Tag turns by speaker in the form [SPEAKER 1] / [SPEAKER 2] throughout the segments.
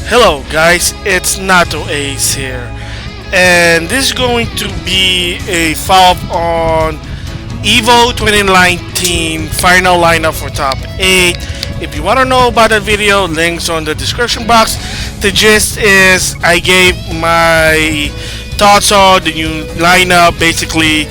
[SPEAKER 1] Hello guys, it's NautoAce here, and this is going to be a follow-up on EVO 2019 final lineup for top 8. If you want to know about that video, links on the description box. The gist is I gave my thoughts on the new lineup basically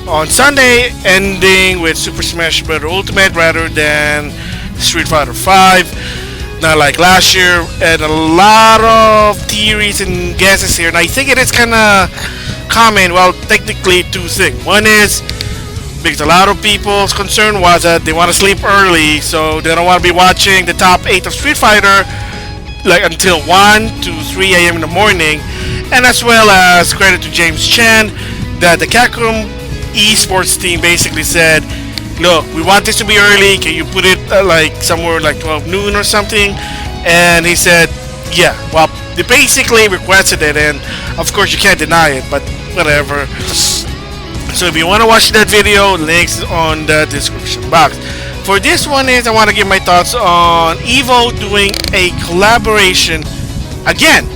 [SPEAKER 1] on Sunday, ending with Super Smash Bros. Ultimate rather than Street Fighter 5. Not like last year, and a lot of theories and guesses here, and I think it is kind of common. Well, technically two things. One is because a lot of people's concern was that they want to sleep early, so they don't want to be watching the top 8 of Street Fighter like until 1 to 3 a.m. in the morning. And as well as credit to James Chen, that the Capcom esports team basically said, look, we want this to be early. Can you put it like somewhere like 12 noon or something? And he said, yeah. Well, they basically requested it, and of course you can't deny it, but whatever. So if you want to watch that video, links on the description box. For this one is I want to give my thoughts on EVO doing a collaboration again,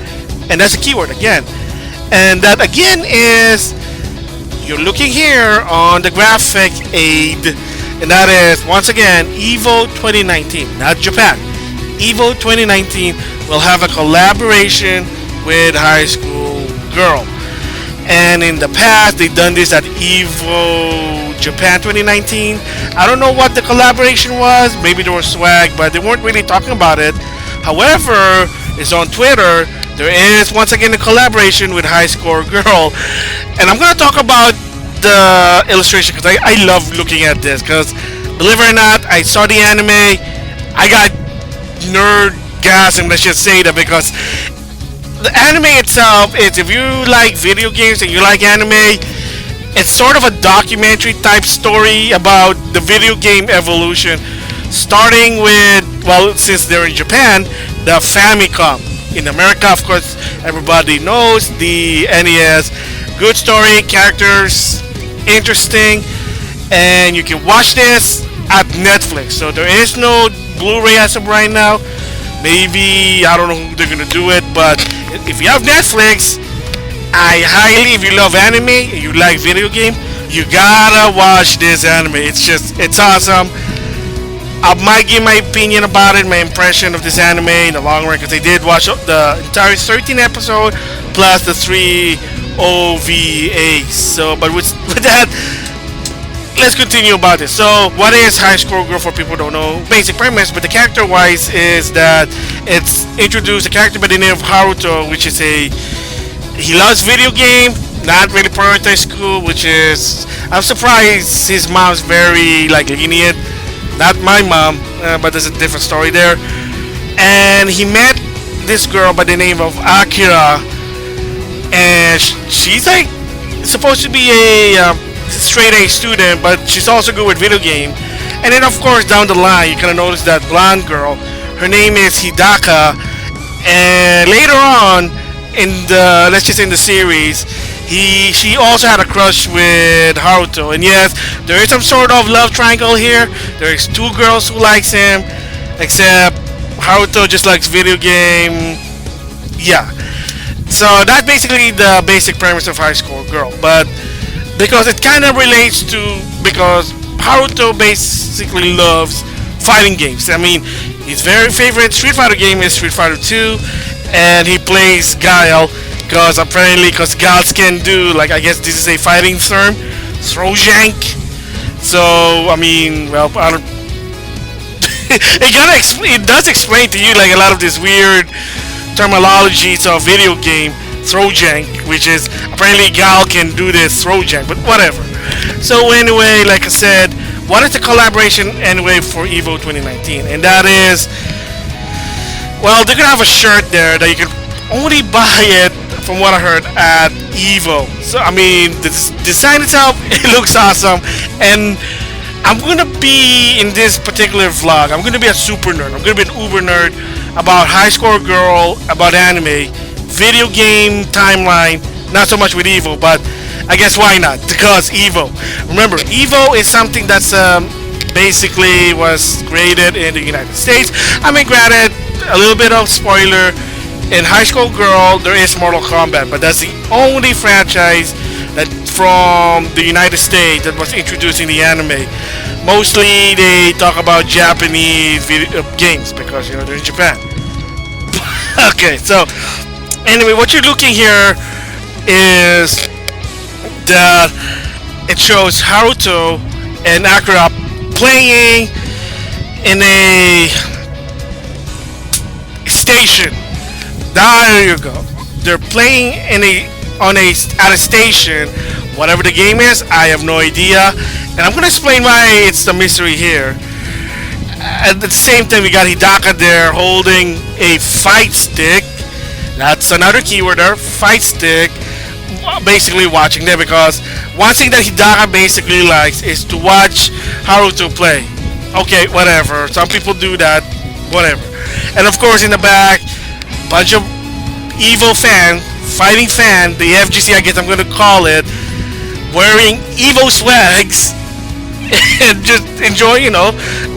[SPEAKER 1] and that's a keyword, again. And that again is, you're looking here on the graphic aid, and that is once again EVO 2019, not Japan. EVO 2019 will have a collaboration with High School Girl, and in the past they've done this at EVO Japan 2019. I don't know what the collaboration was. Maybe there was swag, but they weren't really talking about it. However, it's on Twitter. There is once again a collaboration with High Score Girl, and I'm gonna talk about the illustration because I love looking at this. Because believe it or not, I saw the anime, I got nerdgasm. Let's just say that, because the anime itself is, if you like video games and you like anime, it's sort of a documentary type story about the video game evolution, starting with, well, since they're in Japan, the Famicom. In America, of course, everybody knows the NES. Good story, characters, interesting, and you can watch this at Netflix. So there is no Blu-ray as of right now. Maybe, I don't know who they're gonna do it, but if you have Netflix, I highly, if you love anime and you like video game, you gotta watch this anime. It's awesome. I might give my opinion about it, my impression of this anime in the long run, because I did watch the entire 13 episode plus the 3 OVAs. So, but with that, let's continue about this. So, what is High Score Girl for people who don't know? Basic premise, but the character-wise is that it's introduced a character by the name of Haruto, which is he loves video game, not really prioritized school, which is, I'm surprised his mom's very like lenient. Not my mom, but there's a different story there. And he met this girl by the name of Akira, and she's like supposed to be a straight A student, but she's also good with video game. And then of course down the line you kind of notice that blonde girl. Her name is Hidaka, and later on in the, let's just say in the series, she also had a crush with Haruto, and yes, there is some sort of love triangle here. There's two girls who likes him, except Haruto just likes video game. Yeah, so that's basically the basic premise of High Score Girl. But because it kind of relates to, because Haruto basically loves fighting games. I mean, his very favorite Street Fighter game is Street Fighter 2, and he plays Guile. Because apparently, because gods can do, like, I guess this is a fighting term, throw jank. So I mean, well, I don't. It does explain to you like a lot of this weird terminologies of video game, throw jank, which is apparently Gal can do this throw jank, but whatever. So anyway, like I said, what is the collaboration anyway for EVO 2019? And that is, well, they're gonna have a shirt there that you can only buy it, from what I heard, at EVO. So I mean, the design itself, it looks awesome, and I'm gonna be in this particular vlog, I'm gonna be a super nerd, I'm gonna be an uber nerd about High Score Girl, about anime, video game timeline, not so much with EVO, but I guess why not, because EVO. Remember, EVO is something that's basically was created in the United States. I mean, granted, a little bit of spoiler, In High School Girl, there is Mortal Kombat, but that's the only franchise that from the United States that was introduced in the anime. Mostly they talk about Japanese games because they're in Japan. Okay, so anyway, what you're looking here is that it shows Haruto and Akira playing in a station. There you go. They're playing at a station. Whatever the game is, I have no idea, and I'm gonna explain why it's the mystery here. At the same time, we got Hidaka there holding a fight stick. That's another keyword there, fight stick. Basically watching there because one thing that Hidaka basically likes is to watch Haruto play. Okay, whatever. Some people do that. Whatever. And of course, in the back, bunch of EVO fan, fighting fan, the FGC I guess I'm gonna call it, wearing EVO swags and just enjoy.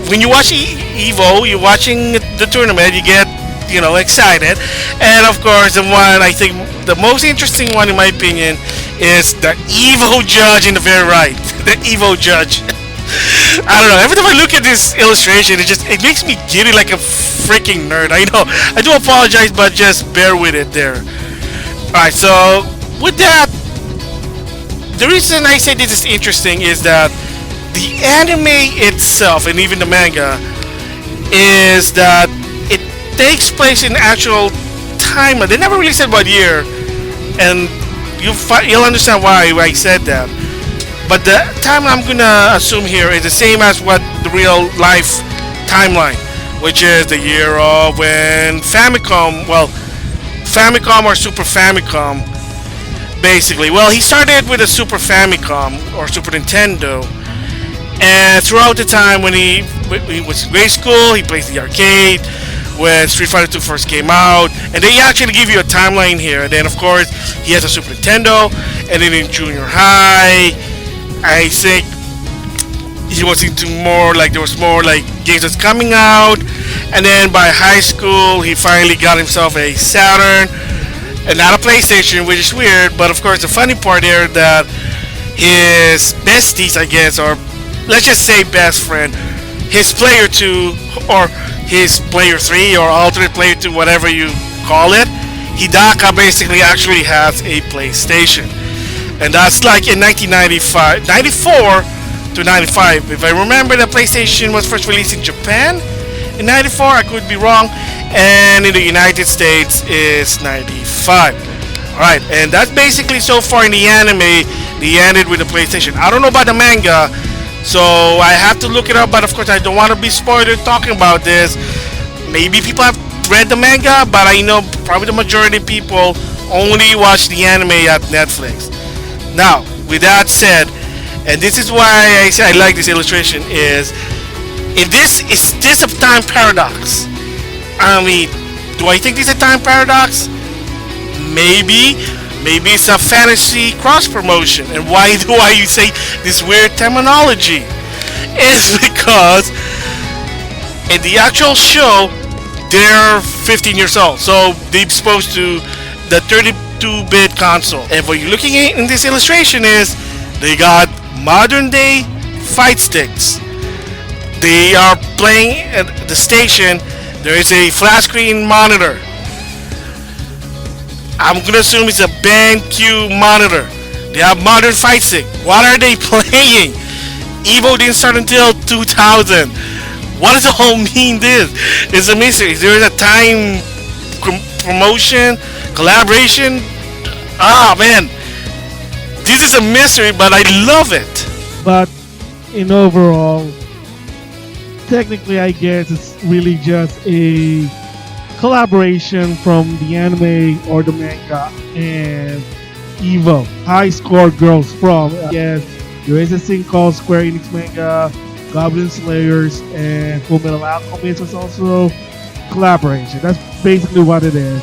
[SPEAKER 1] When you watch EVO, you're watching the tournament, you get excited. And of course, the one I think the most interesting one in my opinion is the EVO judge in the very right. The EVO judge. I don't know. Every time I look at this illustration, it makes me giddy like a freaking nerd. I know. I do apologize, but just bear with it there. Alright, so with that, the reason I say this is interesting is that the anime itself and even the manga is that it takes place in actual time. They never really said what year, and you'll understand why I said that. But the time I'm gonna assume here is the same as what the real life timeline, which is the year of when Famicom or Super Famicom, basically. Well, he started with a Super Famicom or Super Nintendo, and throughout the time when he was in grade school, he plays the arcade when Street Fighter 2 first came out, and they actually give you a timeline here. And then of course he has a Super Nintendo, and then in junior high, I think he was into there was more like games that's coming out, and then by high school he finally got himself a Saturn and not a PlayStation, which is weird. But of course the funny part here that his besties, I guess, or let's just say best friend, his player 2 or his player 3 or alternate player 2, whatever you call it, Hidaka basically actually has a PlayStation. And that's like in 1995, 94 to 95. If I remember, the PlayStation was first released in Japan in 94. I could be wrong. And in the United States, it's 95. Alright, and that's basically so far in the anime. They ended with the PlayStation. I don't know about the manga, so I have to look it up. But of course, I don't want to be spoiled talking about this. Maybe people have read the manga, but I know probably the majority of people only watch the anime at Netflix. Now, with that said, and this is why I say I like this illustration, is this a time paradox? I mean, do I think this is a time paradox? Maybe it's a fantasy cross promotion. And why do I say this weird terminology? It's because in the actual show, they're 15 years old, so they're supposed to the 32-bit console. And what you're looking at in this illustration is they got modern day fight sticks. They are playing at the station. There is a flat screen monitor. I'm gonna assume it's a BenQ monitor. They have modern fight stick. What are they playing? EVO didn't start until 2000. What does the whole mean this? It's a mystery. Is there a time promotion, collaboration? Ah, man. This is a mystery, but I love it.
[SPEAKER 2] But in overall, technically I guess it's really just a collaboration from the anime or the manga and EVO. High score girls from, yes, there is a thing called Square Enix manga, Goblin Slayers, and Full Metal Alchemist was also collaboration. That's basically what it is.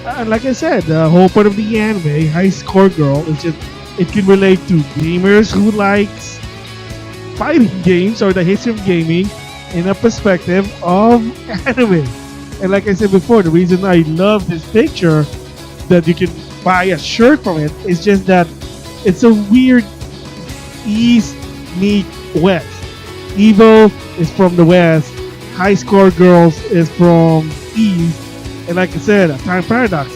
[SPEAKER 2] And like I said, the whole part of the anime, High Score Girl, is just it can relate to gamers who likes fighting games or the history of gaming in a perspective of anime. And like I said before, the reason I love this picture that you can buy a shirt from it is just that it's a weird East meet West. EVO is from the West, High Score Girls is from East, and like I said, a time paradox.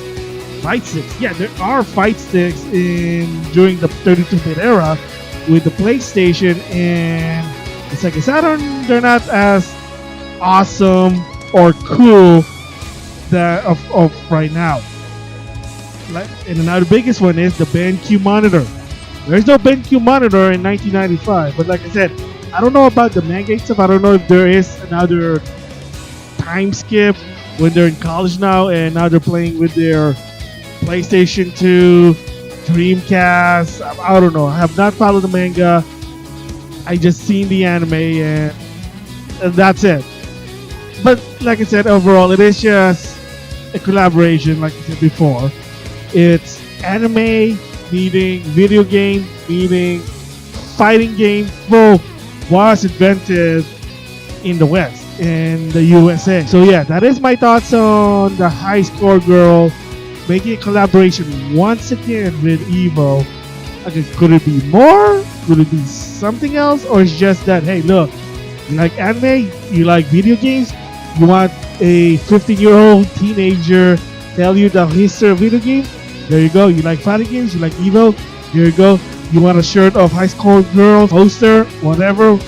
[SPEAKER 2] Fight sticks. Yeah, there are fight sticks in during the 32-bit era with the PlayStation and the Sega Saturn. They're not as awesome or cool that of right now. Like, and another biggest one is the BenQ monitor. There's no BenQ monitor in 1995, but like I said, I don't know about the Mega stuff. I don't know if there is another time skip when they're in college now and now they're playing with their PlayStation 2, Dreamcast. I don't know. I have not followed the manga. I just seen the anime and that's it. But like I said, overall, it is just a collaboration, like I said before. It's anime meeting video game meeting fighting game. Both was invented in the West, in the USA. So yeah, that is my thoughts on the High Score Girl making a collaboration once again with EVO. Okay, could it be more? Could it be something else? Or it's just that, hey, look, you like anime, you like video games, you want a 15-year-old teenager tell you the history of video games? There you go. You like fighting games, you like EVO? There you go. You want a shirt of High Score Girl, poster, whatever?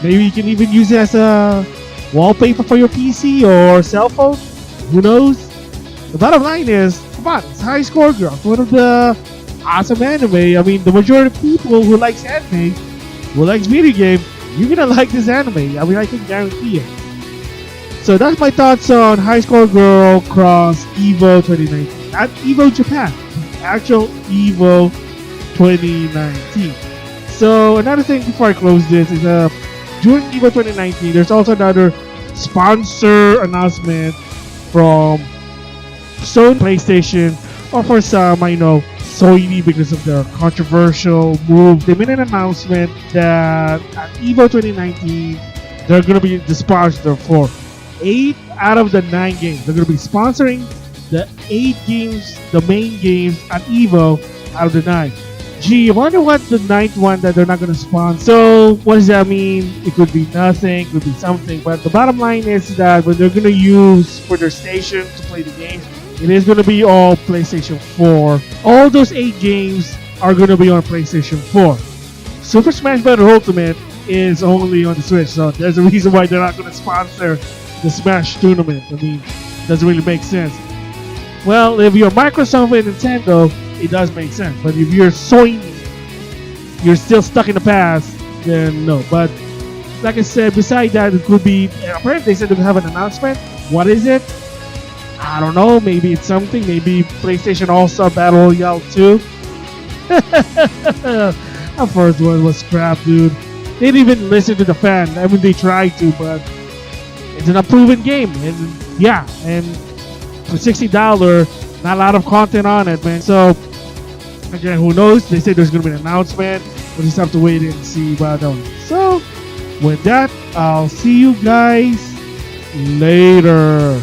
[SPEAKER 2] Maybe you can even use it as a wallpaper for your PC or cell phone. Who knows? The bottom line is, come on, it's High Score Girl. It's one of the awesome anime. I mean, the majority of people who likes anime, who likes video game, you're gonna like this anime. I mean, I can guarantee it. So that's my thoughts on High Score Girl cross EVO 2019. Not EVO Japan, actual EVO 2019. So another thing before I close this is during EVO 2019, there's also another sponsor announcement from Sony PlayStation, or for some, I know Sony because of their controversial move. They made an announcement that at EVO 2019, they're going to be the sponsor for 8 out of the 9 games. They're going to be sponsoring the 8 games, the main games at EVO out of the 9. Gee, I wonder what the 9th one that they're not going to sponsor. So, what does that mean? It could be nothing, it could be something. But the bottom line is that when they're going to use for their station to play the games, it is going to be all PlayStation 4. All those 8 games are going to be on PlayStation 4. Super Smash Bros. Ultimate is only on the Switch, so there's a reason why they're not going to sponsor the Smash tournament. I mean, doesn't really make sense. Well, if you're Microsoft and Nintendo, it does make sense. But if you're Sony, you're still stuck in the past, then no. But like I said, beside that, it could be, apparently they said they have an announcement. What is it? I don't know. Maybe it's something. Maybe PlayStation All-Star Battle Royale 2. The first one was crap, dude. They didn't even listen to the fan. I mean, they tried to, but it's an unproven game. And yeah, and for $60, not a lot of content on it, man. So, again, who knows? They say there's going to be an announcement. We'll just have to wait and see about that one. So, with that, I'll see you guys later.